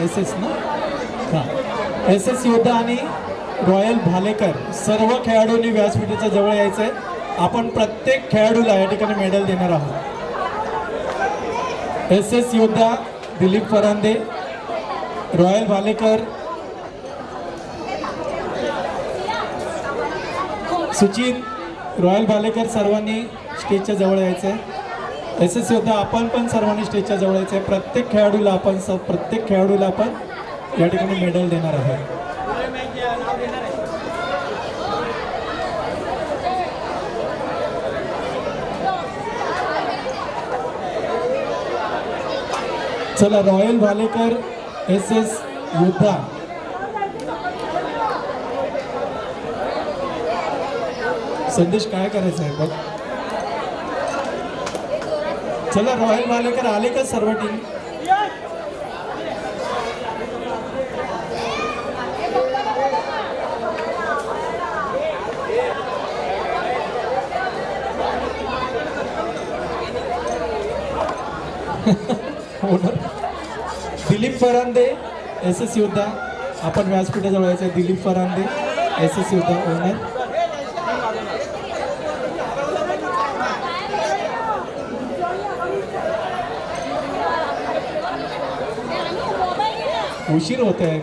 S S ना हां S S योद्धा आणि रॉयल भालेकर सर्व खेळाडूंनी व्यासपीठाच्या जवळ यायचं आहे. आपण प्रत्येक खेळाडूला या ठिकाणी मेडल देणार आहोत. एस एस योद्धा दिलीप फरांदे, रॉयल भालेकर, सुचित, रॉयल भालेकर सर्वांनी स्टेजच्या जवळ यायचं आहे. एस एस योद्धा आपण पण सर्वांनी स्टेजच्या जवळ यायचं आहे. प्रत्येक खेळाडूला आपण या ठिकाणी मेडल देणार आहोत. चला रॉयल भालेकर एस एस योद्धा संदेश काय करायचं आहे बघ. चला रॉयल भालेकर आले का सर्व team. Dilip Farande S S योद्धा आपण व्यासपीठाजवळ यायचं आहे. दिलीप फरांदे एस एस योद्धा ओनर. उशीर होत आहे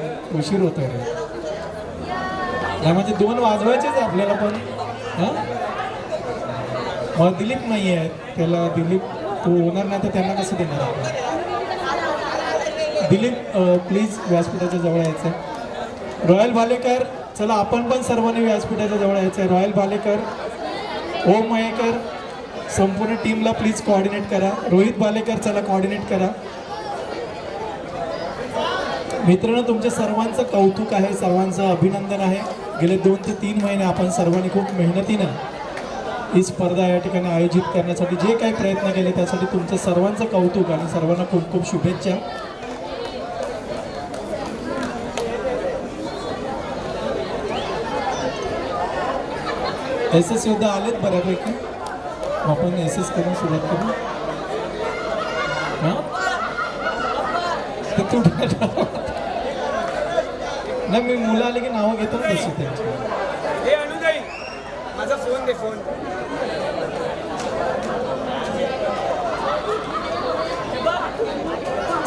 रे. म्हणजे 2 वाजवायचेच आपल्याला पण. मग दिलीप नाही आहे त्याला. दिलीप तो ओनर नाही तर त्यांना कसं देणार आपण. दिलीप प्लीज व्यासपीठाच्या जवळ यायचं आहे. रॉयल भालेकर चला आपण पण सर्वांनी व्यासपीठाच्या जवळ यायचं आहे. रॉयल भालेकर, ओम मयेकर संपूर्ण टीमला प्लीज कोऑर्डिनेट करा. रोहित भालेकर चला कोऑर्डिनेट करा. मित्रांनो तुमच्या सर्वांचं कौतुक आहे, सर्वांचं अभिनंदन आहे. गेले 2 ते 3 महिने आपण सर्वांनी खूप मेहनतीनं ही स्पर्धा या ठिकाणी आयोजित करण्यासाठी जे काही प्रयत्न केले त्यासाठी तुमचं सर्वांचं कौतुक आणि सर्वांना खूप खूप शुभेच्छा. एस एस योद्धा आलेत बऱ्यापैकी. आपण एस एस करून सुरुवात करू. नाही मी मुलं आले की नावं घेतो ना तशी त्यांची. माझा फोन दे फोन.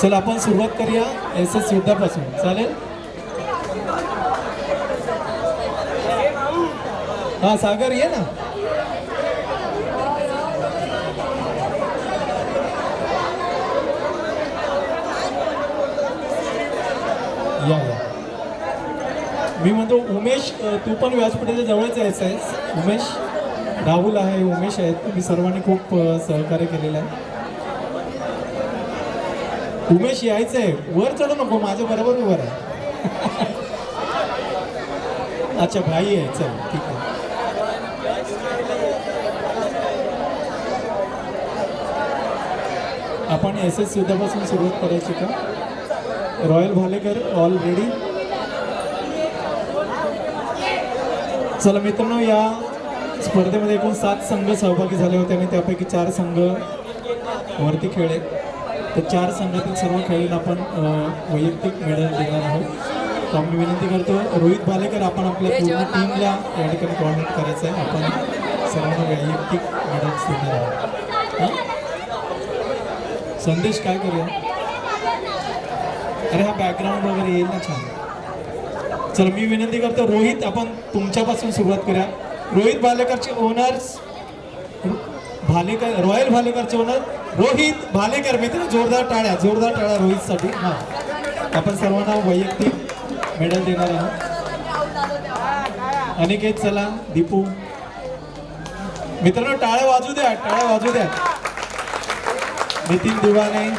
चला आपण सुरुवात करूया एस एस योद्धापासून. चालेल. हा सागर ये ना. या मी म्हणतो उमेश तू पण व्यासपीठाच्या जवळच यायचं. उमेश, राहुल आहे, उमेश आहेत. तुम्ही सर्वांनी खूप सहकार्य केलेलं आहे. उमेश यायचं आहे. वर चढू नको माझ्या बरोबर वर आहे. अच्छा भाई आहे. चल ठीक आहे. आपण एस एस युद्धापासून सुरुवात करायची का. Royal Bhalekar already. चला मित्रांनो या स्पर्धेमध्ये एकूण 7 संघ सहभागी झाले होते आणि त्यापैकी 4 संघ वरती खेळले. तर 4 संघातील सर्व खेळाडूंना आपण वैयक्तिक मेडल देणार आहोत. तर आम्ही विनंती करतो रोहित भालेकर आपण आपल्या पूर्ण टीमला या ठिकाणी कोऑर्डिनेट करायचं आहे. आपण सर्वांना वैयक्तिक मेडल्स देणार आहोत. संदेश काय करूया. अरे हा बॅकग्राऊंड वगैरे येईल ना छान. चला मी विनंती करतो रोहित आपण तुमच्यापासून सुरुवात करूया. रोहित भालेकरचे ओनर्स भालेकर, रॉयल भालेकरचे ओनर रोहित भालेकर. मित्र जोरदार टाळ्या रोहितसाठी. हां आपण सर्वांना वैयक्तिक मेडल देणार आहोत. अनिकेत चला. दीपू मित्रांनो टाळ्या वाजू द्या. नितीन दिवाने,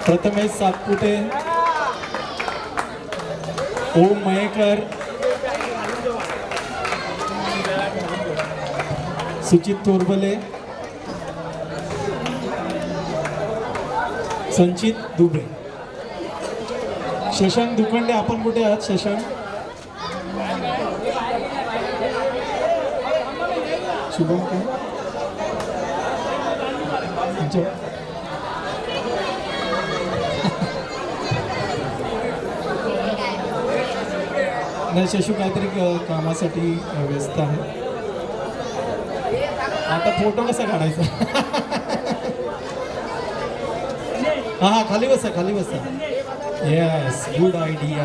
प्रथमेश सातपुते, ओम मयेकर, सुचित तोरबले, संचित दुबे, शशांक दुखंडे. आपण कुठे आहात शशांक. शुभम नाही, शशू काहीतरी कामासाठी व्यस्त आहे. आता फोटो कसा काढायचा? हा खाली बसा, खाली बसा. Yes, good idea.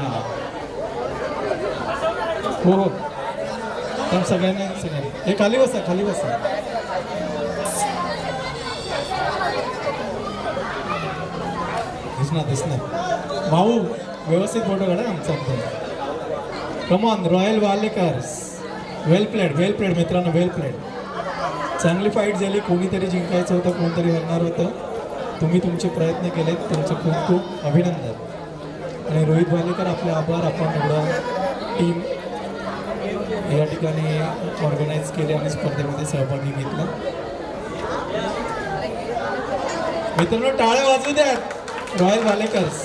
हो हो, तर सगळ्यांना हे खाली बसा, खाली बसा. दिसणार भाऊ, व्यवस्थित फोटो काढा आमचा. कमॉन रॉयल वालेकर्स. वेल प्लेड, वेल प्लेड मित्रांनो, वेल प्लेड. चांगली फाईट झाली. कोणीतरी जिंकायचं होतं, कोणतरी हरणार होतं. तुम्ही तुमचे प्रयत्न केलेत, तुमचे खूप खूप अभिनंदन. आणि रोहित वालेकर आपले आभार. आपण एवढं टीम या ठिकाणी ऑर्गनाईज केले आणि स्पर्धेमध्ये सहभागी घेतला. मित्रांनो टाळ्या वाजवू द्या रॉयल वालेकर्स.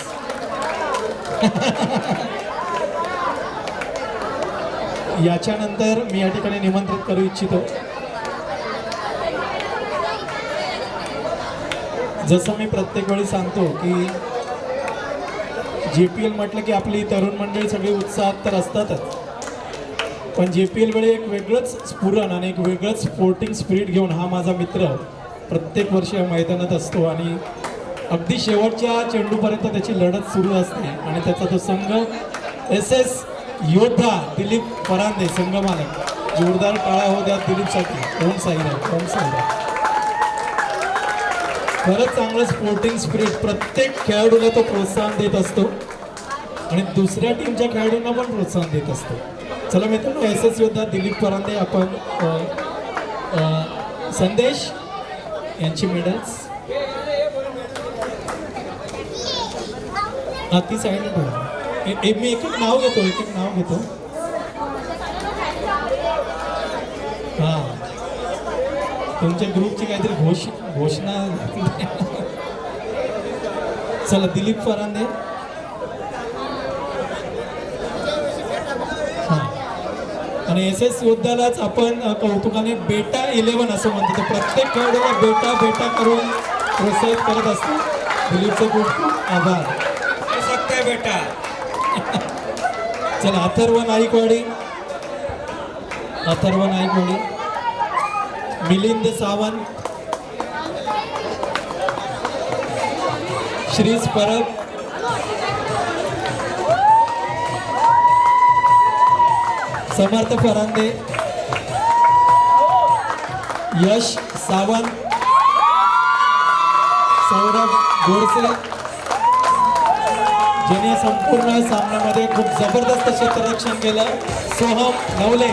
याच्यानंतर मी या ठिकाणी निमंत्रित करू इच्छितो, जसं मी प्रत्येक वेळी सांगतो की JPL म्हटलं की आपली तरुण मंडळी सगळी उत्साहात तर असतातच, पण JPL वेळी एक वेगळंच स्फुरण आणि एक वेगळंच स्पोर्टिंग स्पिरिट घेऊन हा माझा मित्र प्रत्येक वर्षी या मैदानात असतो आणि अगदी शेवटच्या चेंडूपर्यंत त्याची लढत सुरू असते. आणि त्याचा तो संघ SS योद्धा दिलीप परांदे, संघ मालक. जोरदार टाळ्या हो द्या दिलीपसाठी. ओम साईराम, ओम साईराम. खरंच चांगलं स्पोर्टिंग स्पिरिट. प्रत्येक खेळाडूला तो प्रोत्साहन देत असतो आणि दुसऱ्या टीमच्या खेळाडूंना पण प्रोत्साहन देत असतो. चला मित्रांनो, SS योद्धा दिलीप परांदे, आपण संदेश यांची मेडल्स ती साईडला ठेवा. मी एक एक नाव घेतो, एक एक नाव घेतो. हां, तुमच्या ग्रुपची काहीतरी घोषणा. चला, दिलीप परांदे. हां, आणि SS योद्धालाच आपण कौतुकाने बेटा 11 असं म्हणतो. तर प्रत्येक खेळाडूला बेटा बेटा करून प्रोत्साहित करत असतो. दिलीपचे खूप खूप आभार. बेटा. चला, अथर्व नाईकवाडी, अथर्व नाईकवाडी. मिलिंद सावंत, श्रीज परब, समर्थ परांदे, यश सावंत, सौरभ गोडसे, ज्याने संपूर्ण सामन्यामध्ये खूप जबरदस्त क्षेत्ररक्षण केलं. सोहम नवले.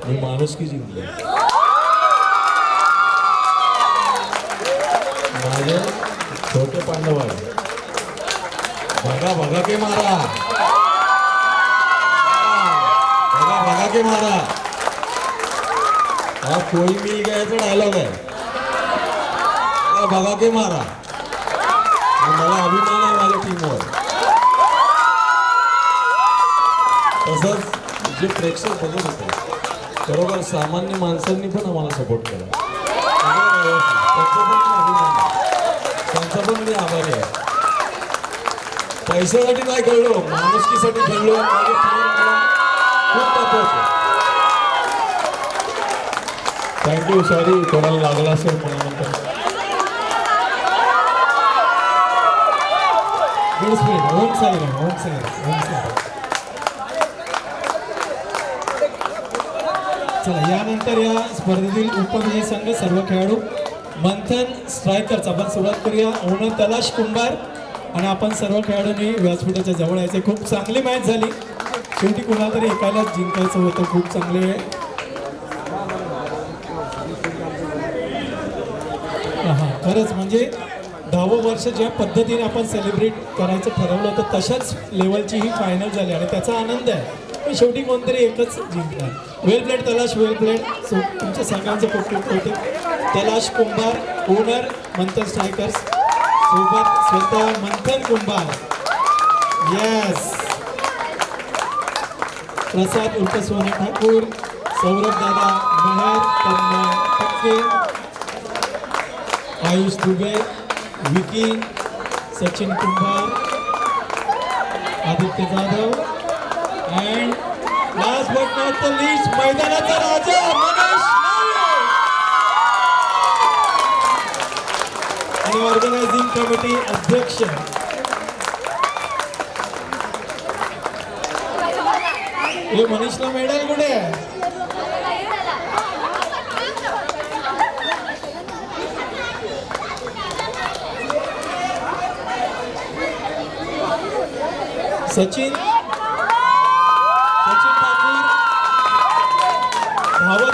मी माणुसकी जिंकली. माझे छोटे पांडव आहे. बघा बघा के मारा, बघा बघा के मारा. हा कोई मिल गयाचा डायलॉग आहे. बघा के मारा. मला अभिमान आहे माझ्या टीमवर. जे प्रेक्षक बघत होते बरोबर सामान्य माणसांनी पण आम्हाला सपोर्ट केला. सगळं व्यवस्थित. त्यांचा पण मी अभिमान, त्यांचा पण मी आभारी आहे. पैशासाठी नाही खेळलो, माणुसकीसाठी खेळलो. माझे प्रेम मला खूप महत्वाचं. थँक्यू. सॉरी कोणाला लागला असेल कोणानंतर. Good spirit. ओम साईराम. ओम साईराम. ओम साईराम. चला यानंतर या स्पर्धेतील उपविजयी संघ सर्व खेळाडू मंथन स्ट्रायकर्स आपण सुरुवात करूया. ओनर तलाश कुंभार आणि आपण सर्व खेळाडूंनी व्यासपीठाच्या जवळ यायचे. खूप चांगली मॅच झाली. शेवटी कुणाला तरी एकालाच जिंकायचं होतं. खूप चांगले हां खरंच म्हणजे 10वं वर्ष ज्या पद्धतीने आपण सेलिब्रेट करायचं ठरवलं होतं तशाच लेवलची ही फायनल झाली आणि त्याचा आनंद आहे. पण शेवटी कोणतरी एकच जिंकणार. वेल प्लेड तलाश. वेल प्लेड. सो तुमच्या सगळ्यांचं खूप खूप कौतुक. तलाश कुंभार ओनर मंथन स्ट्रायकर्स सोबत स्वतः मंथन कुंभार. येस. प्रसाद उर्फ सोने ठाकूर. सौरभ दादा मेहर टक्के. Ayush Dubey. Vicky. Sachin Kumbhar. Aditya Jadhav. And last but not the least मैदानाचा राजा मनीष नाईक आणि ऑर्गनायझिंग कमिटी अध्यक्ष हे मनीषला मेडल कुठे आहे? सचिन ठाकूर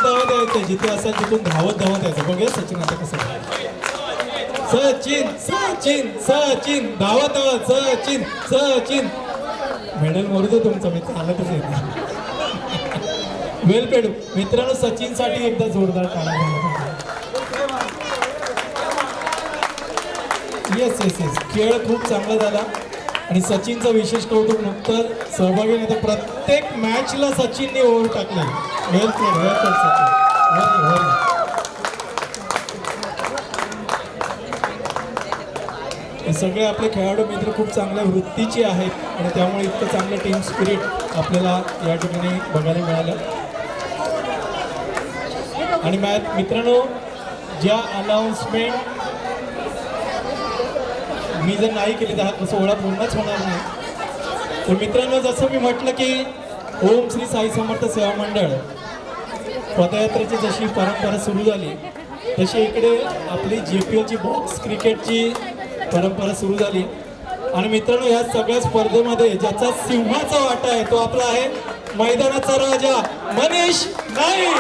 धावत यायचं. जिथे असेल तिथून धावत यायचं. बघूया सचिन आता कसं. सचिन धावत सचिन मेडल मरू तुमचं मी चालतच येते. वेल पेड मित्रांनो. सचिनसाठी एकदा जोरदार टाळ्या झाला. येस. खेळ खूप चांगला झाला आणि सचिनचं विशेष कौतुक. नुकतं सहभागी नाही तर प्रत्येक मॅचला सचिनने ओव्हर टाकले. वेल प्लेड सचिन. हे सगळे आपले खेळाडू मित्र खूप चांगल्या वृत्तीचे आहेत आणि त्यामुळे इतकं चांगलं टीम स्पिरिट आपल्याला या ठिकाणी बघायला मिळालं. आणि मित्रांनो ज्या अनाउन्समेंट मी जर नाही केली तर हा सोहळा पूर्णच होणार नाही. तर मित्रांनो जसं मी म्हटलं की ओम श्री साई समर्थ सेवा मंडळ पदयात्रेची जशी परंपरा सुरू झाली तशी इकडे आपली JPLची बॉक्स क्रिकेटची परंपरा सुरू झाली. आणि मित्रांनो या सगळ्या स्पर्धेमध्ये ज्याचा सिंहाचा वाटा आहे तो आपला आहे मैदानाचा राजा मनीष नाईक.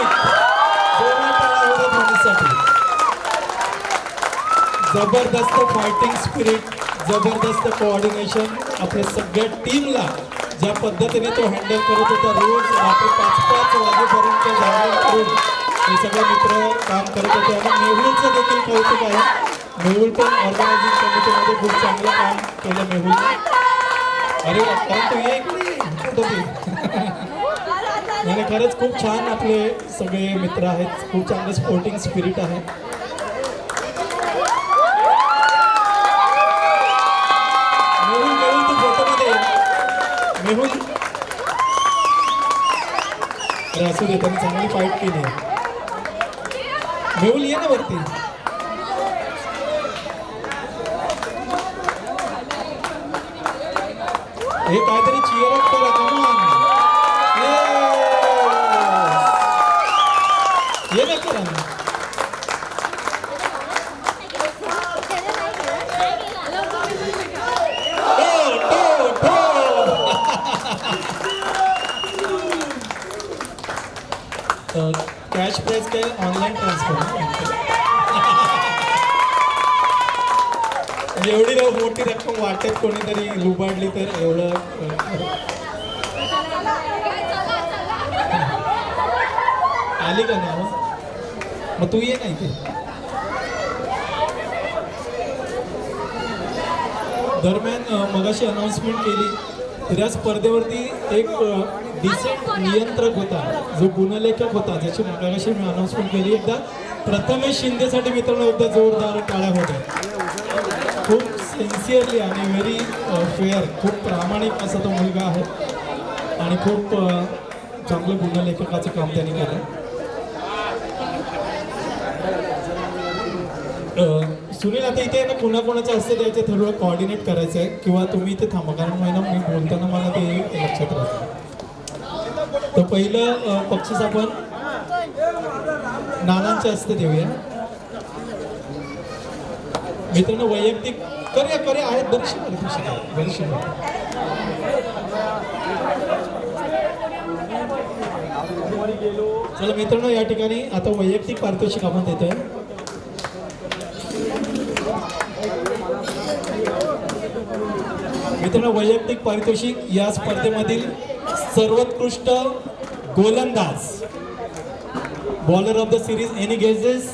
जबरदस्त फायटिंग स्पिरिट, जबरदस्त कोऑर्डिनेशन. आपल्या सगळ्या टीमला ज्या पद्धतीने तो हँडल करत होता. रोज रात्री 5-5 वाजेपर्यंत जागरण करून हे सगळे मित्र काम करत होते. आणि मेहुलचं देखील कौतुक आहे. मेहुल पण ऑर्गनायझिंग कमिटीमध्ये खूप चांगलं काम केलं मेहुलने. अरे कारण तू ये नाही खरंच खूप छान आपले सगळे मित्र आहेत. खूप चांगलं स्पोर्टिंग स्पिरिट आहे. मेहुल तू फोटोमध्ये मेहुल अरे असू दे. त्यांनी चांगली फाईट केली आहे. मेहुल ये ना वरती. हे काहीतरी चिअर अप करा. कमान ये ना करा. कॅश प्राइस काय ऑनलाईन ट्रान्सफर. एवढी मोठी रक्कम वाटेत कोणीतरी लुबाडली तर एवढं आली का नाव. मग तू ये नाही ते. दरम्यान मगाशी अनाउन्समेंट केली तर या स्पर्धेवरती एक डिसेंट नियंत्रक होता, जो गुणलेखक होता, ज्याची मगाशी मी अनाउन्समेंट केली एकदा, प्रथमेश शिंदेसाठी मित्रांनो एकदा जोरदार टाळ्या होत्या. खूप सिन्सिअरली आणि व्हेरी फेअर, खूप प्रामाणिक असा तो मुलगा आहे आणि खूप चांगलं गुणलेखकाचं काम त्यांनी केलं. सुनील, आता इथे ना कोणाकोणाचं असतं त्याचे थोडं कोऑर्डिनेट करायचं आहे किंवा तुम्ही इथे थांबा, कारण मी बोलताना मला ते लक्षात राहतं. तर पहिलं बक्षीस आपण नानांच्या हस्ते देऊया. मित्रांनो वैयक्तिक करूया आहेत बरीचशी. चला मित्रांनो, या ठिकाणी आता वैयक्तिक पारितोषिक आपण देतोय. मित्रांनो वैयक्तिक पारितोषिक या स्पर्धेमधील सर्वोत्कृष्ट गोलंदाज, bowler of the series any guesses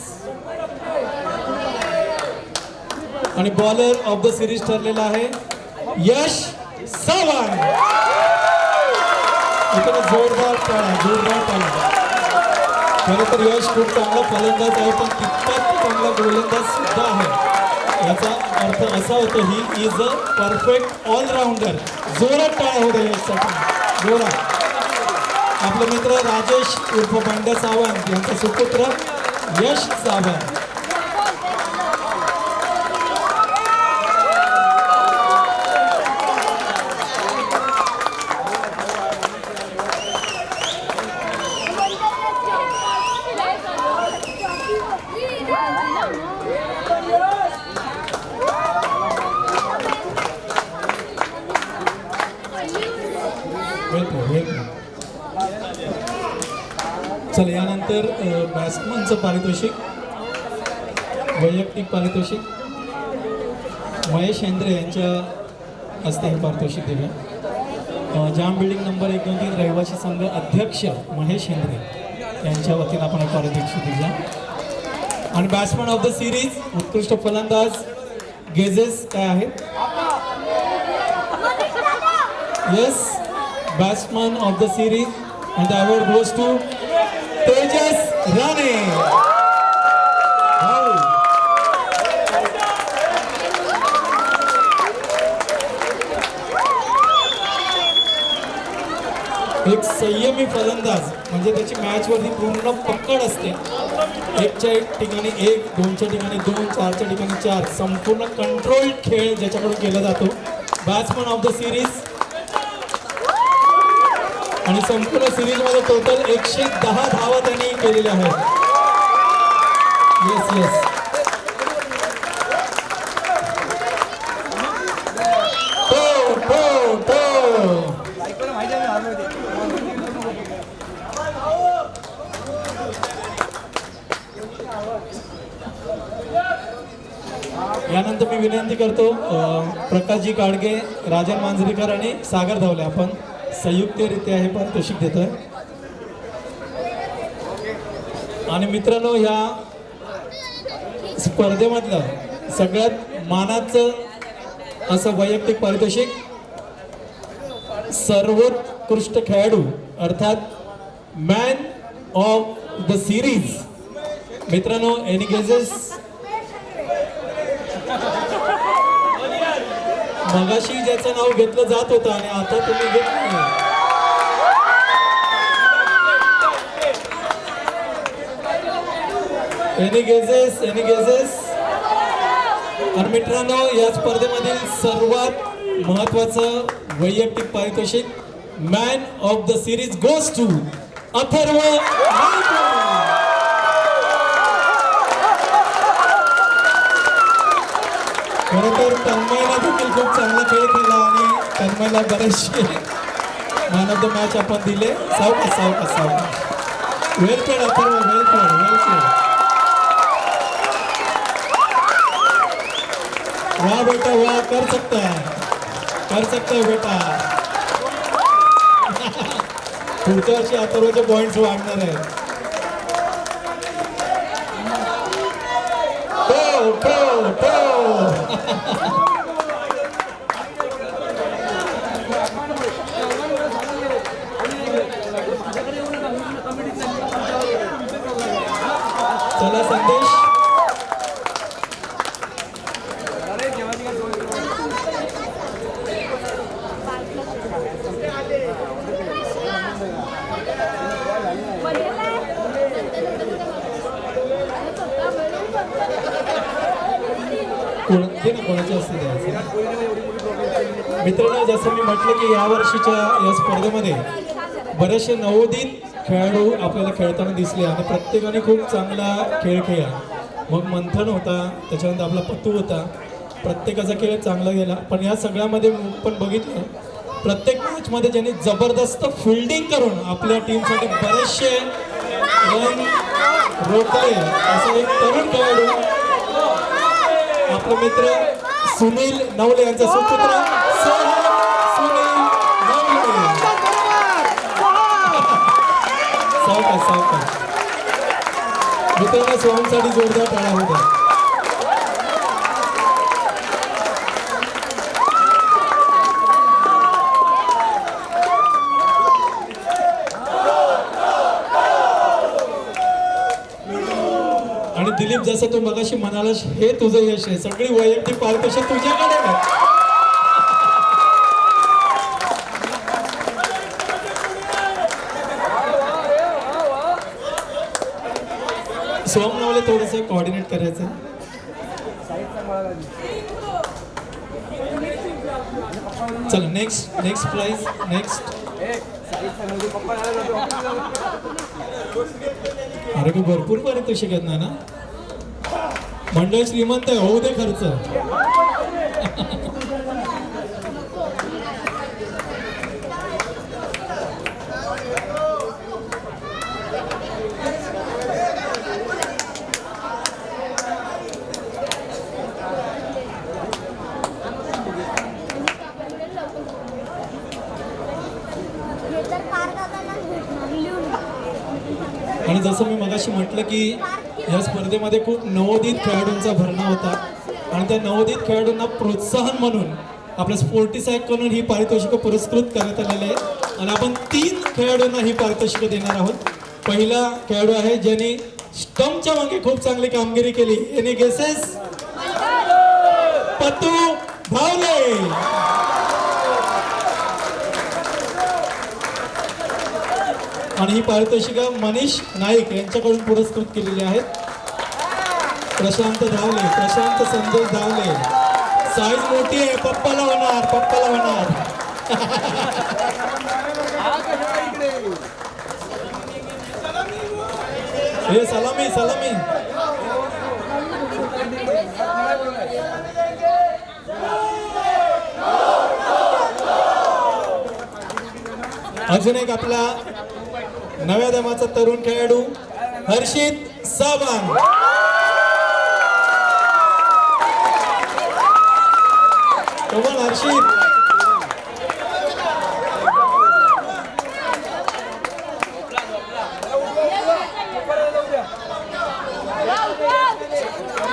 आणि बॉलर ऑफ द सिरीज ठरलेला आहे यश सावंत. जोरदार टाळ्या. खरं तर यश खूप चांगला फलंदाज आहे, पण तितकाच चांगला गोलंदाज सुद्धा आहे. याचा अर्थ असा होतो he is a perfect allrounder. जोरात टाळ्या होत्या यशसाठी, जोरात. आपले मित्र राजेश उर्फ पांड्या सावंत यांचा सुपुत्र यश सावंत. चला यानंतर बॅट्समनचं पारितोषिक, वैयक्तिक पारितोषिक महेश हेंद्रे यांच्या हस्ते हे पारितोषिक दिलं. जाम बिल्डिंग नंबर 1, 2, 3 रहिवासी संघ अध्यक्ष महेश हेंद्रे यांच्या वतीनं आपण हे पारितोषिक दिलं. आणि बॅट्समन ऑफ द सिरीज उत्कृष्ट फलंदाज गेजेस काय आहेत? Yes, batsman of the series and the award goes to Tejas Rane. एक संयमी फलंदाज, म्हणजे त्याची मॅचवरती पूर्ण पकड असते. 1च्या ठिकाणी 1, 2च्या ठिकाणी 2, 4च्या ठिकाणी 4, संपूर्ण कंट्रोल खेळ ज्याच्याकडून केला जातो. बॅट्समन ऑफ द सिरीज आणि संपूर्ण सिरीजमध्ये टोटल 110 धावा त्यांनी केलेल्या आहेत. येस. यानंतर मी विनंती करतो प्रकाशजी काडगे, राजन मांजरेकर आणि सागर धावले आपण संयुक्तरित्या हे पारितोषिक देतोय. आणि मित्रांनो ह्या स्पर्धेमधलं सगळ्यात मानाचं असं वैयक्तिक पारितोषिक सर्वोत्कृष्ट खेळाडू अर्थात मॅन ऑफ द सिरीज. मित्रांनो एनी गेजेस? मगाशी ज्याचं नाव घेतलं जात होतं आणि आता तुम्ही घेतलं. Any guesses? आणि मित्रांनो या स्पर्धेमधील सर्वात महत्वाचं वैयक्तिक पारितोषिक man of the series goes to Atharva. खरं तर तन्मयला देखील खूप चांगला खेळ खेळला आणि तन्मयला बरेचसे मॅन ऑफ द मॅच आपण दिले. सावकाश. वेल प्लेड अथर्व, वेल प्लेड. वाह बेटा वाह, कर सकता है बेटा. पुढच्या वर्षी अथर्वचे पॉइंट्स वाढणार आहेत. कोणाची असते द्यायचं. मित्रांनो, जसं मी म्हटलं की या वर्षीच्या या स्पर्धेमध्ये बरेचसे नवोदित खेळाडू आपल्याला खेळताना दिसले आणि प्रत्येकाने खूप चांगला खेळ खेळला. मग मंथन होता, त्याच्यानंतर आपला पत्तू होता, प्रत्येकाचा खेळ चांगला गेला. पण या सगळ्यामध्ये पण बघितलं प्रत्येक मॅचमध्ये ज्यांनी जबरदस्त फिल्डिंग करून आपल्या टीमसाठी बरेचसे रन रोखले असा एक तरुण खेळाडू आपले मित्र सुनील नवले यांचा सुपुत्र सुनील नवले. सावकाश मित्रांनो, स्वामीसाठी जोरदार टाळ्या होत्या. आणि दिलीप, जसं तू मगाशी म्हणालास, हे तुझं यश आहे. सगळी वैयक्तिक पारितोषिक तुझ्याकडे आहे. सोम नवले थोडंसं कोऑर्डिनेट करायचं. चला नेक्स्ट प्राइज. अरे की भरपूर पारितोषिक आहेत ना. मंडळ श्रीमंत आहे, होऊ दे खर्च. आणि जसं मी मगाशी म्हटलं की या स्पर्धेमध्ये खूप नवोदित खेळाडूंचा भरणा होता आणि त्या नवोदित खेळाडूंना प्रोत्साहन म्हणून आपल्या स्पोर्टी साहेबकडून ही पारितोषिकं पुरस्कृत करण्यात आलेले आहे. आणि आपण 3 खेळाडूंना ही पारितोषिकं देणार आहोत. पहिला खेळाडू आहे ज्यांनी स्टंपच्या मागे खूप चांगली कामगिरी केली. Any guesses? पत्तू भावले. आणि ही पारितोषिकं मनीष नाईक यांच्याकडून पुरस्कृत केलेली आहेत. प्रशांत संदेश धावले. साईज मोठी आहे, पप्पाला होणार. हे सलामी. अजून एक आपला नव्या दमाचा तरुण खेळाडू हर्षित सावंत. कमाल हर्षित.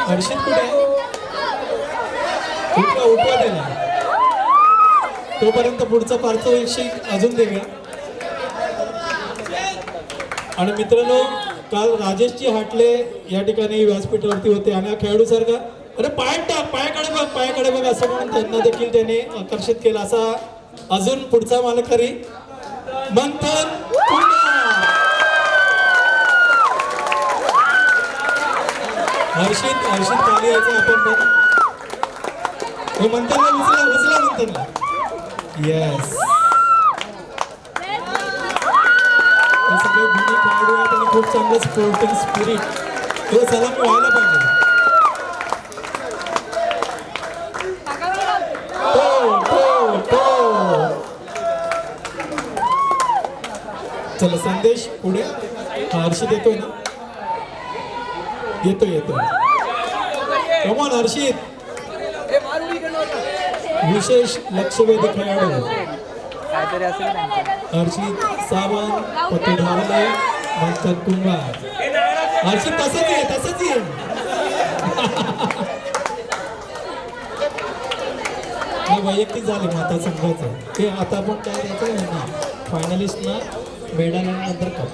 हर्षित कुठे? उठवा त्याला. तोपर्यंत पुढचा पारितोषिक अजून देऊया. आणि मित्रांनो, काल राजेशजी हाटले या ठिकाणी व्यासपीठावरती होते आणि हा खेळाडू सारखा अरे पायाकडे बघ असं म्हणून त्यांना देखील त्याने आकर्षित केलं. असा अजून पुढचा मालकरी मंथन. हर्षित खाली यायचं आपण पण. मंथनला उचला मंथनला. येस, सगळे जुने खेळाडू आहेत आणि खूप चांगलं स्पोर्टिंग स्पिरिट. हे सलामी व्हायला पाहिजे. चला संदेश पुढे. हर्षित येतोय ना? येतोय. कमॉन हर्षित. विशेष लक्षवेधी खेळाडू हर्षित सावंत, पती धावले, मंथन कुंभार. हर्षित तसंच ये. वैयक्तिक झाले माता संघाचं. ते आता आपण काय द्यायचं आहे ना, फायनलिस्टना मेडल आणि नंतर कप.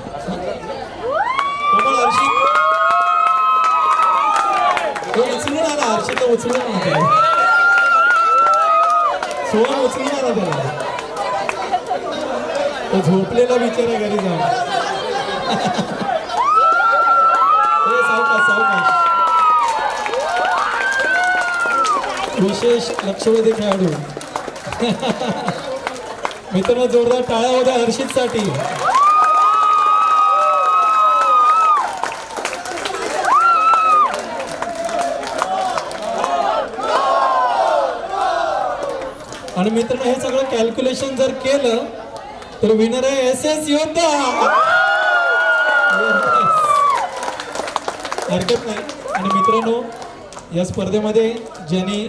हर्षित उचलून आला. हर्षित उचलून आला. सोहम उचलून आला त्याला. तो झोपलेला बिचारा घरी जाऊन. सावकाश विशेष लक्षवेधी खेळाडू. मित्रांनो जोरदार टाळ्या होत्या हर्षितसाठी. आणि मित्रांनो हे सगळं कॅल्क्युलेशन जर केलं तर विनर आहे SS योद्धा. हरकत नाही. आणि मित्रांनो या स्पर्धेमध्ये ज्यांनी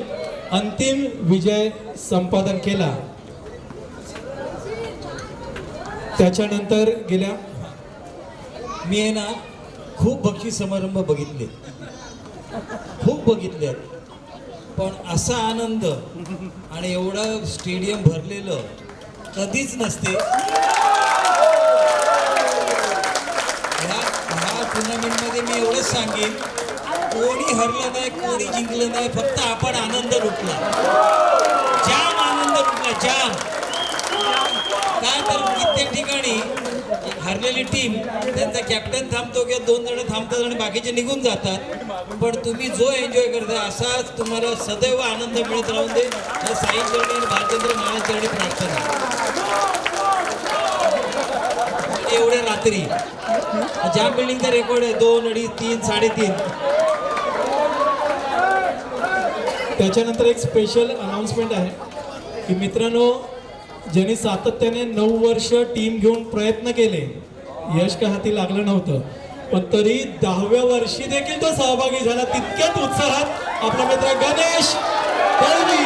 अंतिम विजय संपादन केला त्याच्यानंतर गेल्या मी आहे ना खूप बक्षीस समारंभ बघितले, खूप बघितले, पण असा आनंद आणि एवढं स्टेडियम भरलेलं कधीच नसते. ह्या टुर्नामेंटमध्ये मी एवढंच सांगेन, कोणी हरलं नाही, कोणी जिंकलं नाही, फक्त आपण आनंद लुटला, जाम आनंद लुटला, जाम. काय तर कित्येक ठिकाणी हरलेली टीम त्यांचा कॅप्टन थांबतो किंवा 2 जण थांबतात आणि बाकीचे निघून जातात, पण तुम्ही जो एन्जॉय करता असाच तुम्हाला सदैव आनंद मिळत राहून दे. साई चरणी आणि भालचंद्र महाराज चरणी प्रार्थना. एवढ्या रात्री ज्या बिल्डिंगचा रेकॉर्ड आहे 2, 2.5, 3, 3.5. त्याच्यानंतर एक स्पेशल अनाउन्समेंट आहे की मित्रांनो ज्यांनी सातत्याने 9 वर्ष टीम घेऊन प्रयत्न केले, यश का हाती लागलं नव्हतं, पण तरी 10व्या वर्षी देखील तो सहभागी झाला. तितक्याच उत्साहात आपला मित्र गणेश दळवी.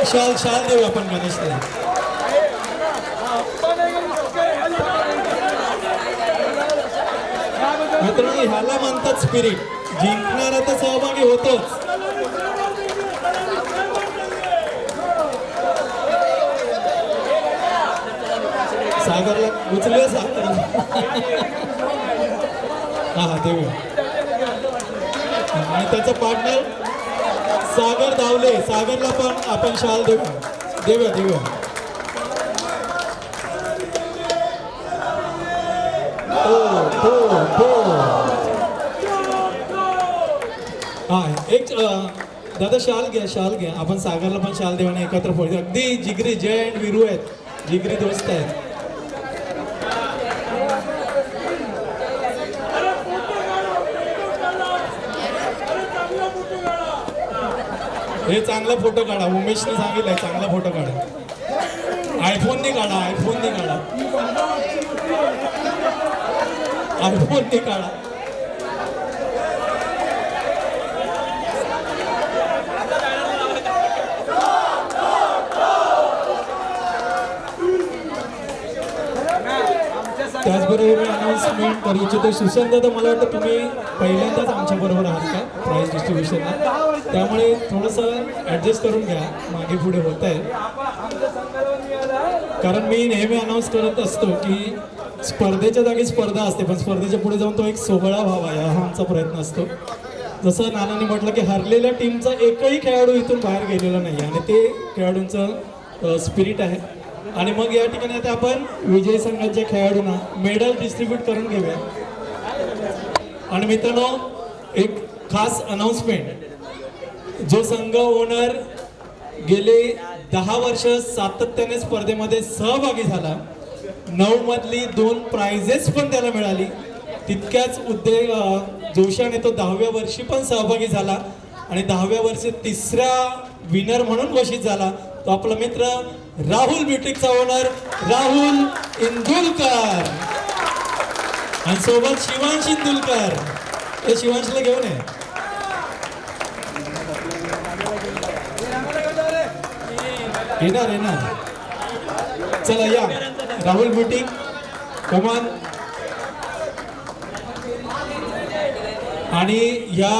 शाल देऊ आपण गणेशला. मित्रांनो ह्याला म्हणतात स्पिरिट. जिंकणारा तर सहभागी होतोच. सागरला उचलूया सागर. हा देऊया. आणि त्याचा पार्टनर सागर धावले. सागरला पण आपण शाल देऊया. हा एक दादा शाल घ्या. आपण सागरला पण शाल देऊ आणि एकत्र फोडू. अगदी जिगरी जय अँड वीरू आहेत, जिगरी दोस्त आहेत. हे चांगला फोटो काढा. उमेशने सांगितलंय चांगला फोटो काढा. आयफोनने काढा. त्याचबरोबर मी अनाउन्समेंट करू इच्छितो. सुशांत दादा मला वाटतं तुम्ही पहिल्यांदाच आमच्याबरोबर आहात का प्राईज डिस्ट्रीब्युशनला, त्यामुळे थोडंसं ॲडजस्ट करून घ्या. मागे पुढे होत आहे कारण मी नेहमी अनाऊन्स करत असतो की स्पर्धेच्या जागी स्पर्धा असते, पण स्पर्धेच्या पुढे जाऊन तो एक सोहळा व्हावा हा आमचा प्रयत्न असतो. जसं नानांनी म्हटलं की हरलेल्या टीमचा एकही खेळाडू इथून बाहेर गेलेला नाही आणि ते खेळाडूंचं स्पिरिट आहे. आणि मग या ठिकाणी आता आपण विजयी संघाच्या खेळाडूंना मेडल डिस्ट्रीब्यूट करून घेऊया. आणि मित्रांनो एक खास अनाउन्समेंट. जो संघ ओनर गेले 10 वर्ष सातत्याने स्पर्धेमध्ये सहभागी झाला, 9 मधली 2 प्राइजेस पण त्याला मिळाली, तितक्याच जोशाने तो 10व्या वर्षी पण सहभागी झाला आणि 10व्या वर्षी 3रा विनर म्हणून घोषित झाला. तो आपला मित्र राहुल ब्युटिकचा ओनर राहुल इंदुलकर आणि सोबत शिवांश इंदुलकर. हे शिवांशला घेऊन आहे. येणार. चला या राहुल ब्युटिक कमान. आणि या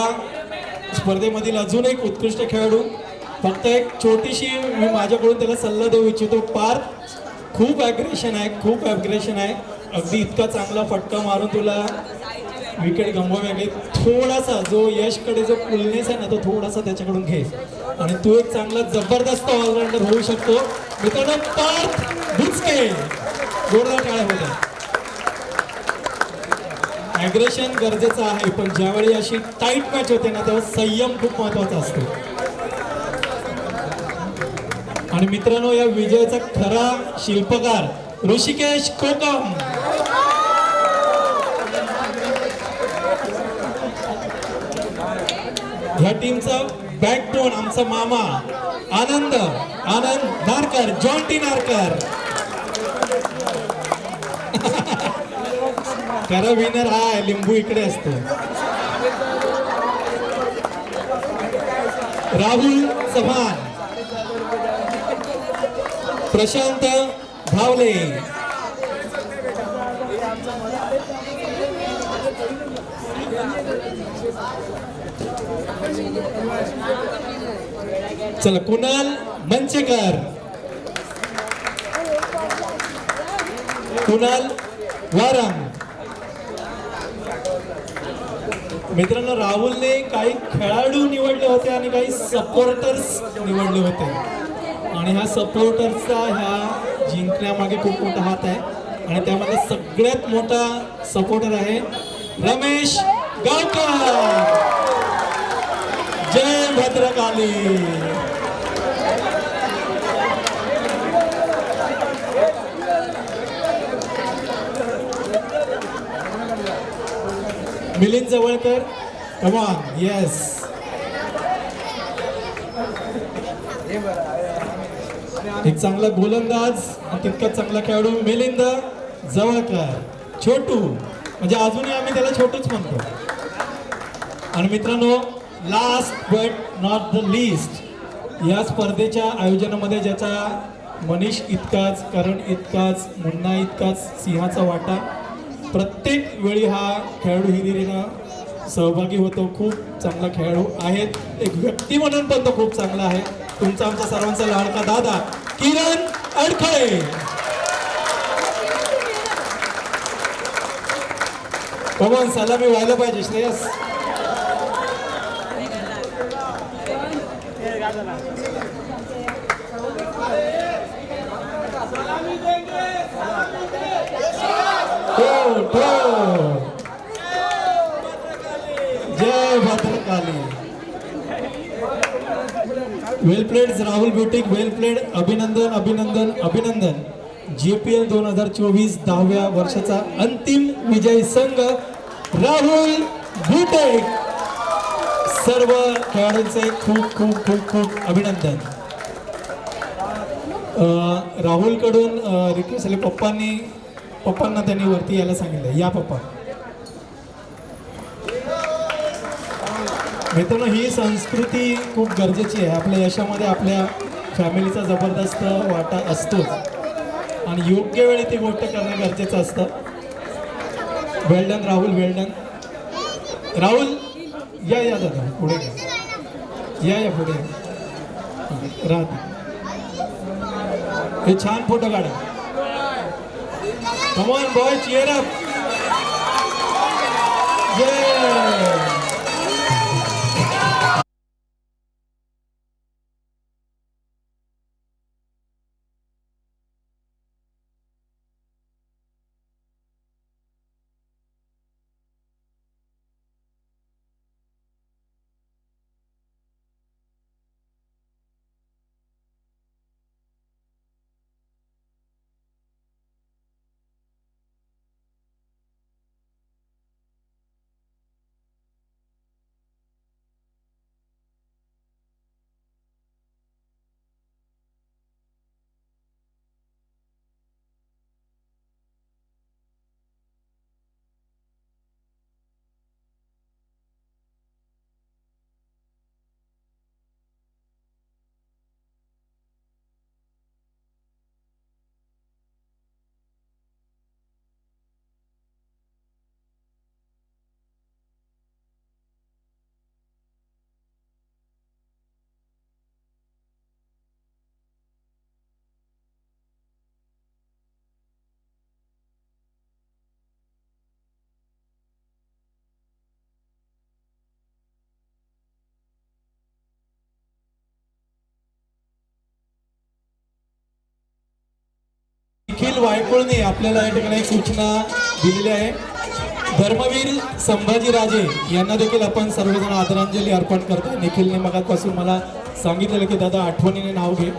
स्पर्धेमधील अजून एक उत्कृष्ट खेळाडू, फक्त एक छोटीशी मी माझ्याकडून त्याला सल्ला देऊ इच्छितो. पार्थ खूप ॲग्रेशन आहे. अगदी इतका चांगला फटका मारून तुला विकेट गमवावी लागेल. थोडासा जो यशकडे जो कुलनेस आहे ना, तो थोडासा त्याच्याकडून घे आणि तू एक चांगला जबरदस्त ऑलराऊंडर होऊ शकतो. मित्रांनो पार्थ बुचके, जोरदार टाळ्या होत्या. ॲग्रेशन गरजेचं आहे, पण ज्यावेळी अशी टाईट मॅच होते ना तेव्हा संयम खूप महत्वाचा असतो. आणि मित्रांनो, या विजयाचा खरा शिल्पकार ऋषिकेश कोकम. ह्या टीमचा बॅकबोन आमचा मामा आनंद नारकर, जॉन्टी नारकर. खरा विनर हा आहे, लिंबू इकडे असतो. राहुल चव्हाण, प्रशांत धावले, चला कुणाल मंचेकर, कुणाल वारंग. मित्रांनो, राहुलने काही खेळाडू निवडले होते आणि काही सपोर्टर्स निवडले होते आणि ह्या सपोर्टर्सचा ह्या जिंकण्यामागे खूप मोठा हात आहे आणि त्यामध्ये सगळ्यात मोठा सपोर्टर आहे रमेश गावकर. जय Bhadrakali. Milind Jawalkar, come on, yes. एक चांगला गोलंदाज आणि तितकाच चांगला खेळाडू मिलिंद जवळकर. छोटू, म्हणजे अजूनही आम्ही त्याला छोटूच म्हणतो. आणि मित्रांनो, last but not the least, या स्पर्धेच्या आयोजनामध्ये ज्याचा मनीष इतकाच, करण इतकाच, मुन्ना इतकाच सिंहाचा वाटा. प्रत्येक वेळी हा खेळाडू हिरिरीनं सहभागी होतो. खूप चांगला खेळाडू आहेत, एक व्यक्ती म्हणून पण तो खूप चांगला आहे. तुमचा आमचा सर्वांचा लाडका दादा किरण अडखळे. कमॉन, सलामी व्हायला पाहिजे श्रेयस. जय भद्रकाली. वेल प्लेड राहुल ब्युटिक, वेल प्लेड. अभिनंदन अभिनंदन अभिनंदन. JPL 2024 10व्या वर्षाचा अंतिम विजयी संघ राहुल ब्युटिक. सर्व खेळाडूंचे खूप खूप खूप खूप अभिनंदन. राहुल कडून रिक्वेस्ट आली, पप्पांना त्यांनी वरती यायला सांगितलं. या पप्पा. मित्रांनो, ही संस्कृती खूप गरजेची आहे. आपल्या यशामध्ये आपल्या फॅमिलीचा जबरदस्त वाटा असतोच आणि योग्य वेळी ती गोष्ट करणं गरजेचं असतं. Well done Rahul, well done. राहुल या दादा, पुढे या पुढे राहते. हे छान फोटो काढा. Come on boy, cheer up. ये निखिल वायकुळने आपल्याला या ठिकाणी सूचना दिलेली आहे. धर्मवीर संभाजीराजे यांना देखील आपण सर्वजण आदरांजली अर्पण करतो. निखिलने मगापासून मला सांगितलेलं की दादा आठवणीने नाव घे.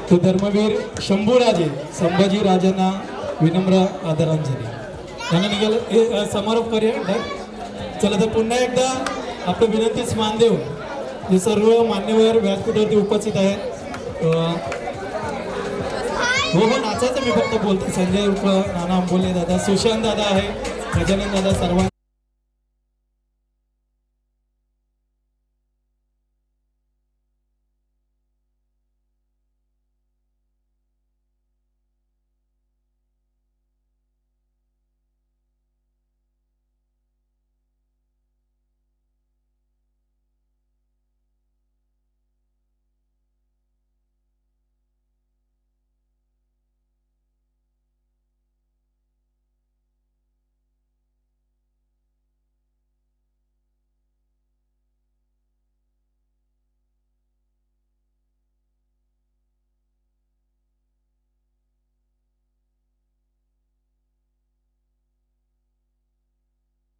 तो धर्मवीर शंभूराजे संभाजीराजांना विनम्र आदरांजली. त्यांना निघाल समारोप करूया. चला तर पुन्हा एकदा आपलं विनंतीच मान देऊ. जे सर्व मान्यवर व्यासपीठावरती उपस्थित आहेत. हो नाचायचं मी फक्त बोलतो. संजय उर्फ नाना आंबोले दादा, सुशांत दादा आहे, गजानन दादा, सर्वांना